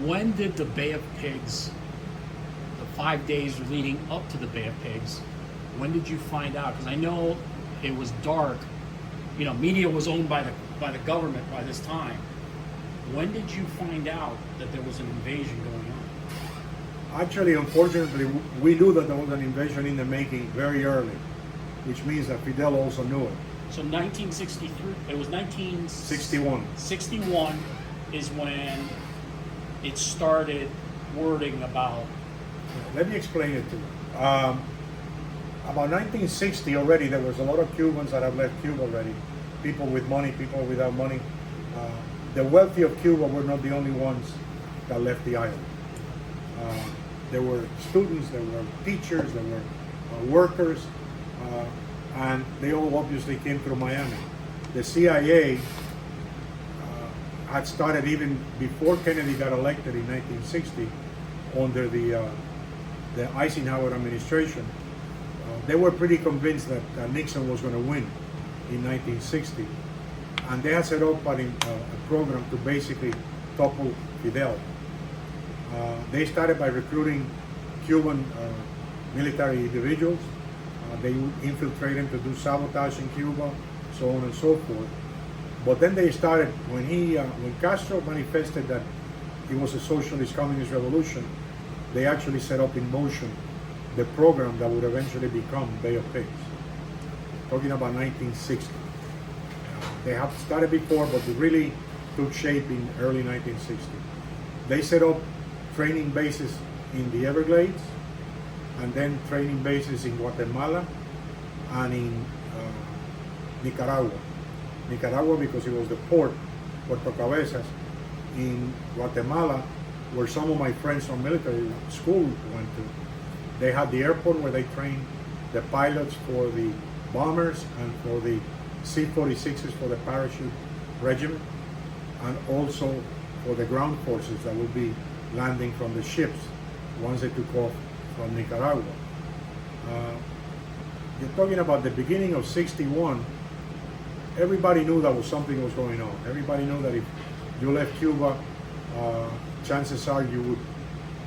when did the Bay of Pigs, the 5 days leading up to the Bay of Pigs, when did you find out? Because I know it was dark. You know, media was owned by the government by this time. When did you find out that there was an invasion going on? Actually, unfortunately, we knew that there was an invasion in the making very early, which means that Fidel also knew it. So 1963, it was 61. 61 is when it started wording about. Let me explain it to you. About 1960 already, there was a lot of Cubans that have left Cuba already. People with money, people without money. The wealthy of Cuba were not the only ones that left the island. There were students, there were teachers, there were workers, and they all obviously came through Miami. The CIA had started even before Kennedy got elected in 1960 under the Eisenhower administration. They were pretty convinced that Nixon was going to win in 1960, and they had set up a program to basically topple Fidel. They started by recruiting Cuban military individuals. They would infiltrate him to do sabotage in Cuba, so on and so forth. But then they started, when Castro manifested that it was a socialist communist revolution, they actually set up in motion the program that would eventually become Bay of Pigs. Talking about 1960. They had started before, but it really took shape in early 1960. They set up training bases in the Everglades, and then training bases in Guatemala and in Nicaragua. Nicaragua because it was the port, Puerto Cabezas. In Guatemala, where some of my friends from military school went to, they had the airport where they trained the pilots for the bombers and for the C-46s for the parachute regiment, and also for the ground forces that would be landing from the ships once they took off from Nicaragua. You're talking about the beginning of 61. Everybody knew that something was going on. Everybody knew that if you left Cuba, chances are you would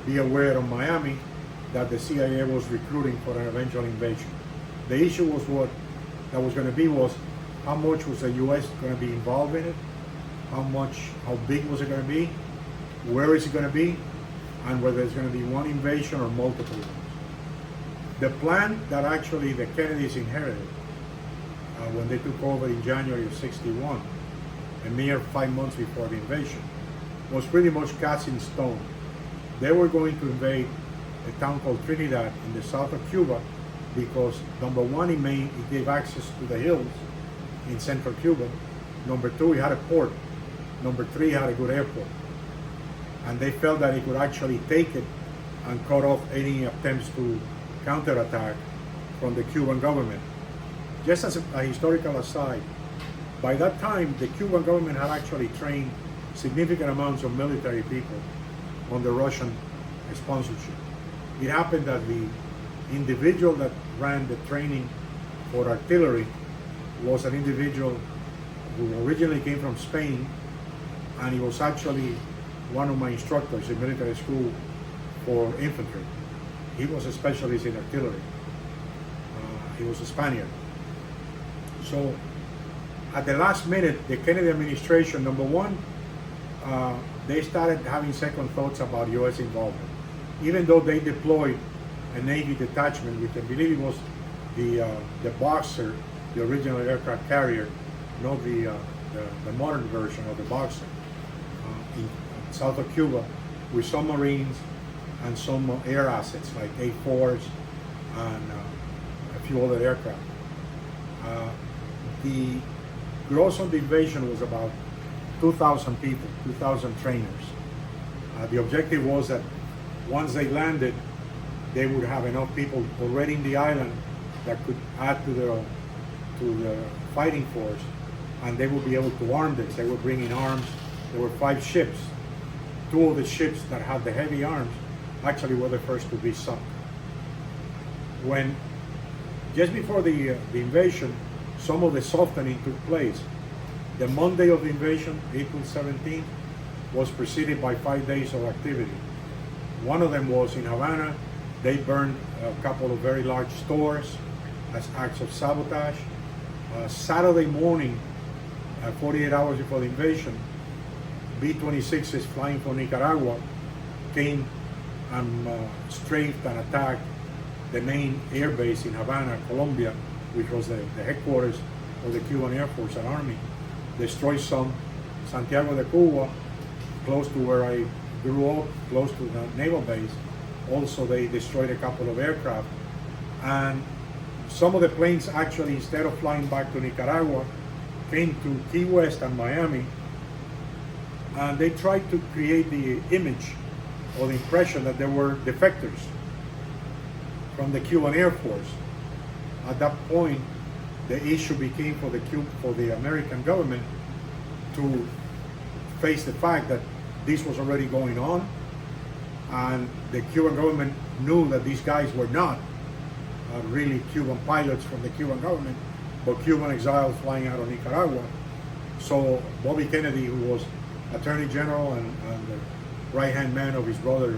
be aware of Miami that the CIA was recruiting for an eventual invasion. The issue was what that was going to be was how much was the U.S. going to be involved in it, how big was it going to be, where is it going to be, and whether it's going to be one invasion or multiple ones. The plan that actually the Kennedys inherited when they took over in January of 61, a mere 5 months before the invasion, was pretty much cast in stone. They were going to invade a town called Trinidad in the south of Cuba because, number one, it gave access to the hills in central Cuba. Number two, it had a port. Number three, it had a good airport. And they felt that it could actually take it and cut off any attempts to counterattack from the Cuban government. Just as a historical aside, by that time, the Cuban government had actually trained significant amounts of military people under Russian sponsorship. It happened that the individual that ran the training for artillery was an individual who originally came from Spain, and he was actually one of my instructors in military school for infantry. He was a specialist in artillery. He was a Spaniard. So at the last minute, the Kennedy administration, number one, they started having second thoughts about U.S. involvement. Even though they deployed a Navy detachment, which I believe it was the Boxer, the original aircraft carrier, not the modern version of the Boxer, in south of Cuba, with submarines and some air assets like A-4s and a few other aircraft. The gross on the invasion was about 2,000 people, 2,000 trainers. The objective was that once they landed, they would have enough people already in the island that could add to the fighting force, and they would be able to arm this. They were bringing arms. There were 5 ships. 2 of the ships that had the heavy arms actually were the first to be sunk. When just before the invasion, some of the softening took place. The Monday of the invasion, April 17th, was preceded by 5 days of activity. One of them was in Havana. They burned a couple of very large stores as acts of sabotage. Saturday morning, 48 hours before the invasion, B-26s flying from Nicaragua came and strafed and attacked the main air base in Havana, Colombia, which was the headquarters of the Cuban Air Force and Army. Destroyed some. Santiago de Cuba, close to where I grew up, close to the naval base, also they destroyed a couple of aircraft. And some of the planes actually, instead of flying back to Nicaragua, came to Key West and Miami, and they tried to create the image or the impression that there were defectors from the Cuban Air Force. At that point, the issue became for the American government to face the fact that this was already going on, and the Cuban government knew that these guys were not really Cuban pilots from the Cuban government, but Cuban exiles flying out of Nicaragua. So Bobby Kennedy, who was Attorney General and the right-hand man of his brother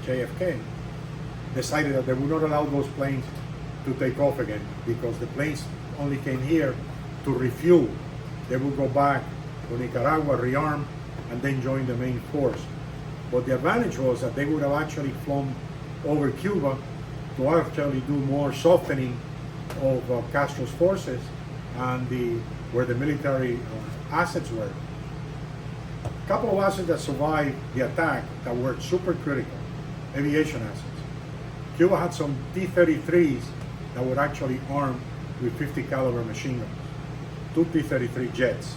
JFK, decided that they would not allow those planes to take off again, because the planes only came here to refuel. They would go back to Nicaragua, rearm, and then join the main force. But the advantage was that they would have actually flown over Cuba to actually do more softening of Castro's forces and where the military assets were. A couple of assets that survived the attack that were super critical, aviation assets. Cuba had some T-33s that were actually armed with 50 caliber machine guns, 2 T-33 jets.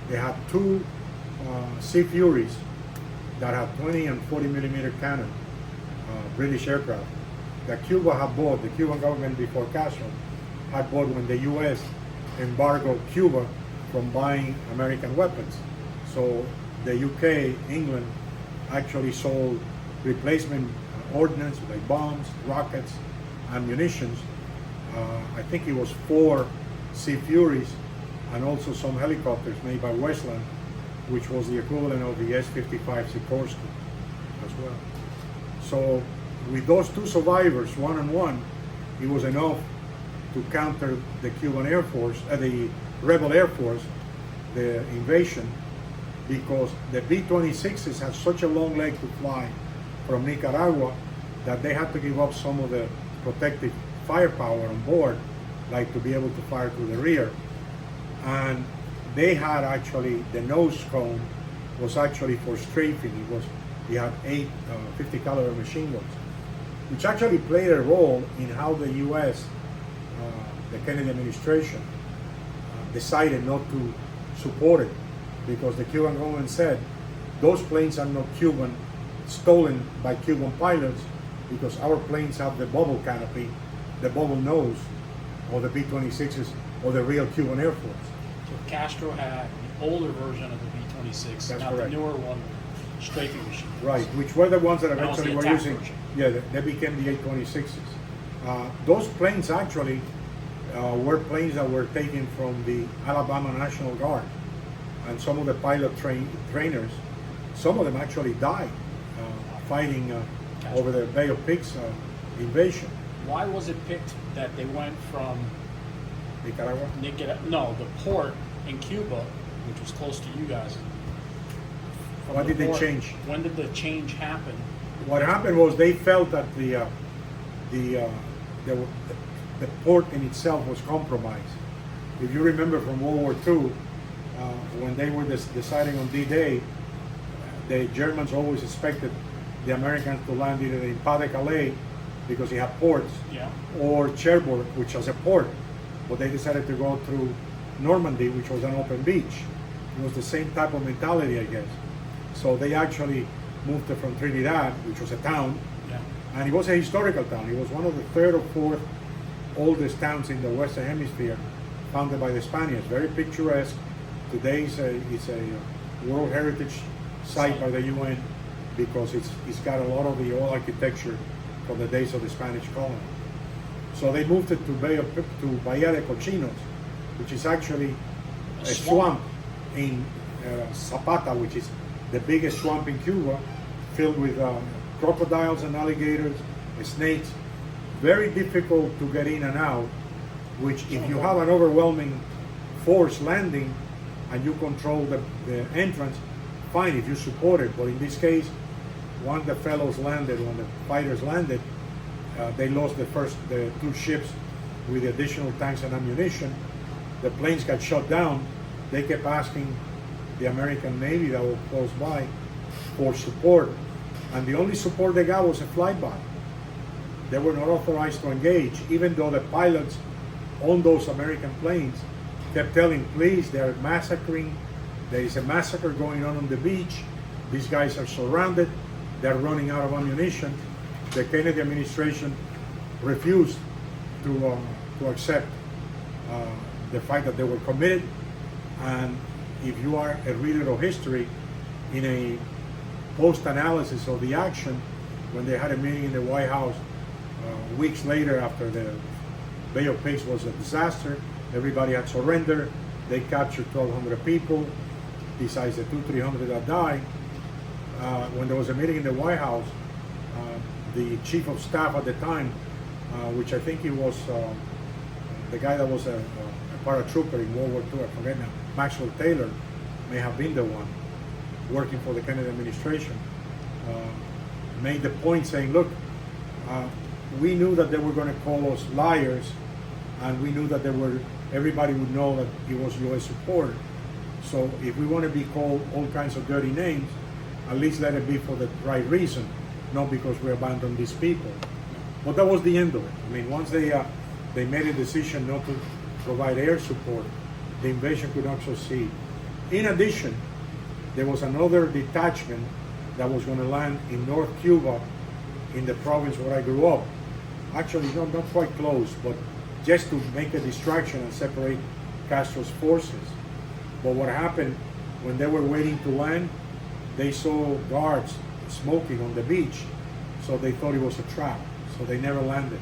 They had 2 Sea Furies that had 20 and 40 millimeter cannon, British aircraft, that Cuba had bought, the Cuban government before Castro had bought when the US embargoed Cuba from buying American weapons. So the UK, England, actually sold replacement ordnance like bombs, rockets, and munitions. I think it was 4 Sea Furies and also some helicopters made by Westland, which was the equivalent of the S-55 Sikorsky as well. So with those 2 survivors, 1-on-1, it was enough to counter the Cuban Air Force, the rebel Air Force, the invasion, because the B-26s had such a long leg to fly from Nicaragua that they had to give up some of the protective firepower on board, like to be able to fire to the rear. And they had actually, the nose cone was actually for strafing. He had 8 50 caliber machine guns, which actually played a role in how the US, the Kennedy administration, decided not to support it, because the Cuban government said those planes are not Cuban, stolen by Cuban pilots, because our planes have the bubble canopy, the bubble nose, or the B-26s, or the real Cuban Air Force. So Castro had the older version of the B-26, That's not correct. the newer one, strafing machine. Right, which were the ones that That was eventually the were attack using. version. Yeah, they became the A-26s. Those planes actually were planes that were taken from the Alabama National Guard, and some of the pilot trainers, some of them actually died fighting over the Bay of Pigs invasion. Why was it picked that they went from Nicaragua? the port in Cuba, which was close to you guys? from Why the did they port? change? When did the change happen? What happened was they felt that the port in itself was compromised. If you remember from World War II, when they were deciding on D-Day, the Germans always expected the Americans to land either in Pas-de-Calais, because they have ports, Yeah. or Cherbourg, which has a port. But they decided to go through Normandy, which was an open beach. It was the same type of mentality, I guess. So they actually moved it from Trinidad, which was a town, Yeah. and it was a historical town. It was one of the 3rd or 4th oldest towns in the Western Hemisphere, founded by the Spaniards. Very picturesque. Today it's a World Heritage Site by the UN, because it's got a lot of the old architecture from the days of the Spanish colony. So they moved it to Bahia de Cochinos, which is actually a swamp in Zapata, which is the biggest swamp in Cuba, filled with crocodiles and alligators, snakes. Very difficult to get in and out, which if you have an overwhelming force landing and you control the entrance, fine if you support it. But in this case, when the fellows landed, when the fighters landed, they lost the two ships with additional tanks and ammunition. The planes got shut down. They kept asking the American Navy that was close by for support, and the only support they got was a flyby. They were not authorized to engage, even though the pilots on those American planes kept telling, please, they're massacring. There is a massacre going on the beach. These guys are surrounded. They're running out of ammunition. The Kennedy administration refused to accept the fact that they were committed. And if you are a reader of history, in a post-analysis of the action, when they had a meeting in the White House weeks later after the Bay of Pigs was a disaster, everybody had surrendered. They captured 1,200 people, besides the 200-300 that died. When there was a meeting in the White House, the chief of staff at the time, which I think he was the guy that was a paratrooper in World War II, I forget now, Maxwell Taylor, may have been the one working for the Kennedy administration, made the point saying, look, we knew that they were going to call us liars, and we knew that everybody would know that it was U.S. support. So if we want to be called all kinds of dirty names, at least let it be for the right reason, not because we abandoned these people. But that was the end of it. I mean, once they made a decision not to provide air support, the invasion could not succeed. In addition, there was another detachment that was going to land in North Cuba, in the province where I grew up. Actually, not quite close, but just to make a distraction and separate Castro's forces. But what happened, when they were waiting to land, they saw guards smoking on the beach, so they thought it was a trap. So they never landed,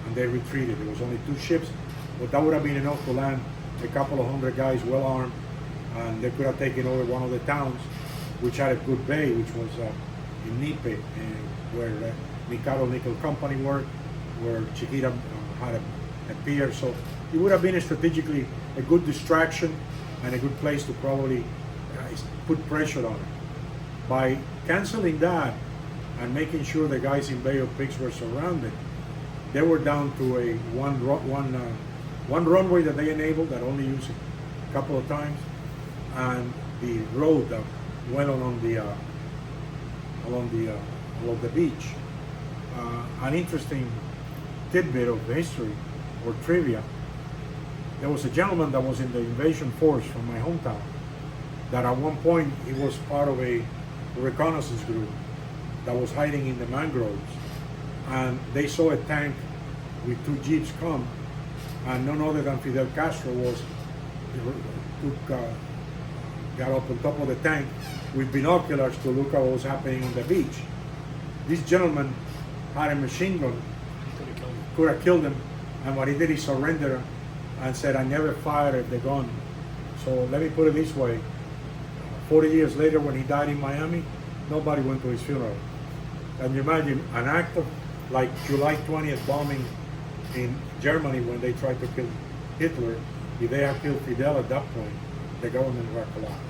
and they retreated. There was only 2 ships, but that would have been enough to land a couple of hundred guys well armed, and they could have taken over one of the towns, which had a good bay, which was in Nipe, where Mikado Nickel Company worked, where Chiquita had a pier. So it would have been strategically a good distraction and a good place to probably put pressure on it. By canceling that and making sure the guys in Bay of Pigs were surrounded, they were down to a one runway that they enabled that only used a couple of times, and the road that went along the beach. An interesting tidbit of history or trivia: there was a gentleman that was in the invasion force from my hometown that at one point he was part of a reconnaissance group that was hiding in the mangroves, and they saw a tank with 2 jeeps come, and none other than Fidel Castro got up on top of the tank with binoculars to look at what was happening on the beach. This gentleman had a machine gun, could have killed him, and what he did, he surrendered and said, I never fired the gun. So let me put it this way, 40 years later when he died in Miami, nobody went to his funeral. And you imagine an act of like July 20th bombing in Germany when they tried to kill Hitler, if they had killed Fidel at that point, the government would have collapsed.